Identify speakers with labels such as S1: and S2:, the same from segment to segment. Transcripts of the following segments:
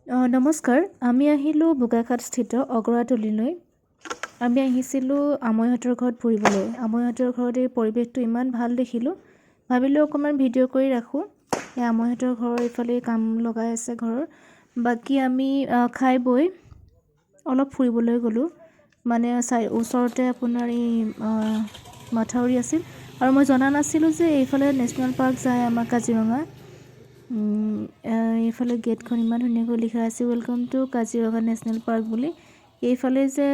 S1: নমস্কাৰ, আমি আহিলোঁ বোকাখাটস্থিত অগৰাতলীলৈ। আমি আহিছিলোঁ আমৈহঁতৰ ঘৰত ফুৰিবলৈ। আমৈহঁতৰ ঘৰত এই পৰিৱেশটো ইমান ভাল দেখিলোঁ, ভাবিলোঁ অকণমান ভিডিঅ' কৰি ৰাখোঁ। এই আমৈহঁতৰ ঘৰৰ এইফালে কাম লগাই আছে ঘৰৰ। বাকী আমি খাই বৈ অলপ ফুৰিবলৈ গ'লোঁ। মানে ওচৰতে আপোনাৰ এই মাথাউৰি আছিল আৰু মই জনা নাছিলোঁ যে এইফালে নেশ্যনেল পাৰ্ক যায় আমাৰ কাজিৰঙা। এইফালে গেটখন ইমান ধুনীয়াকৈ লিখা আছে welcome to Kaziranga national park বুলি। এইফালে যে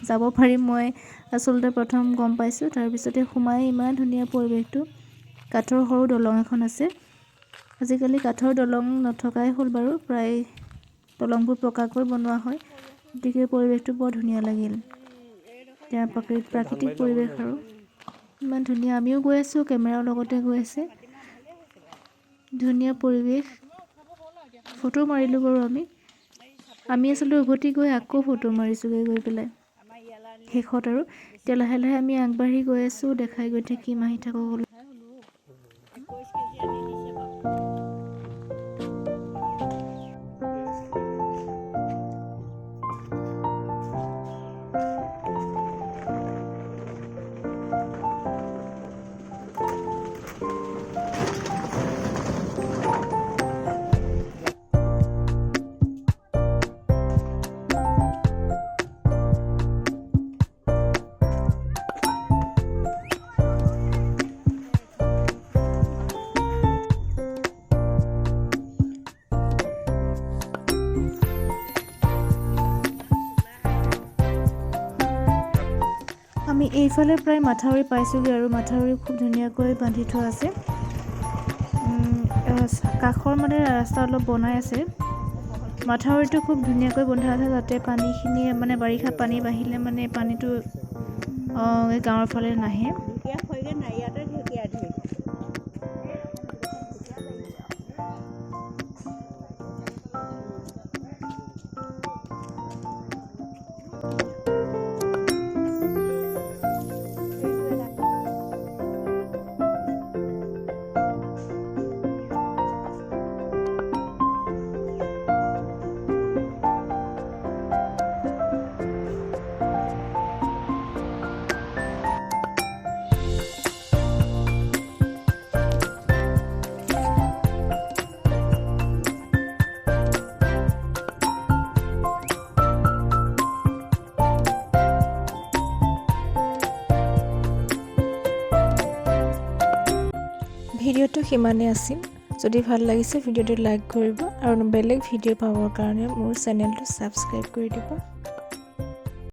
S1: যাব পাৰিম মই আচলতে প্ৰথম গম পাইছোঁ। তাৰপিছতে সোমাই ইমান ধুনীয়া পৰিৱেশটো। কাঠৰ সৰু দলং এখন আছে। আজিকালি কাঠৰ দলং নথকাই হ'ল বাৰু, প্ৰায় দলংবোৰ পকাকৈ বনোৱা হয়। গতিকে পৰিৱেশটো বৰ ধুনীয়া লাগিল। এতিয়া প্ৰাকৃতিক পৰিৱেশ আৰু ইমান ধুনীয়া। আমিও গৈ আছোঁ, কেমেৰাৰ লগতে গৈ আছে। ধুনীয়া পৰিৱেশ। ফটো মাৰিলোঁ বাৰু আমি আচলতে উভতি গৈ আকৌ ফটো মাৰিছোঁগৈ গৈ পেলাই শেষত। আৰু এতিয়া লাহে লাহে আমি আগবাঢ়ি গৈ আছোঁ, দেখাই গৈ থাকিম, আহি থাকক। আমি এইফালে প্ৰায় মাথাউৰি পাইছোঁগৈ আৰু মাথাউৰি খুব ধুনীয়াকৈ বান্ধি থোৱা আছে। কাষৰ মানে ৰাস্তা অলপ বনাই আছে। মাথাউৰিটো খুব ধুনীয়াকৈ বন্ধা আছে যাতে পানীখিনি মানে বাৰিষা পানী বাঢ়িলে মানে পানীটো এই গাঁৱৰ ফালে নাহে। ভিডিঅ'টো সিমানেই আছিল। যদি ভাল লাগিছে ভিডিঅ'টো লাইক কৰিব আৰু বেলেগ ভিডিঅ' পাবৰ কাৰণে মোৰ চেনেলটো ছাবস্ক্ৰাইব কৰি দিব।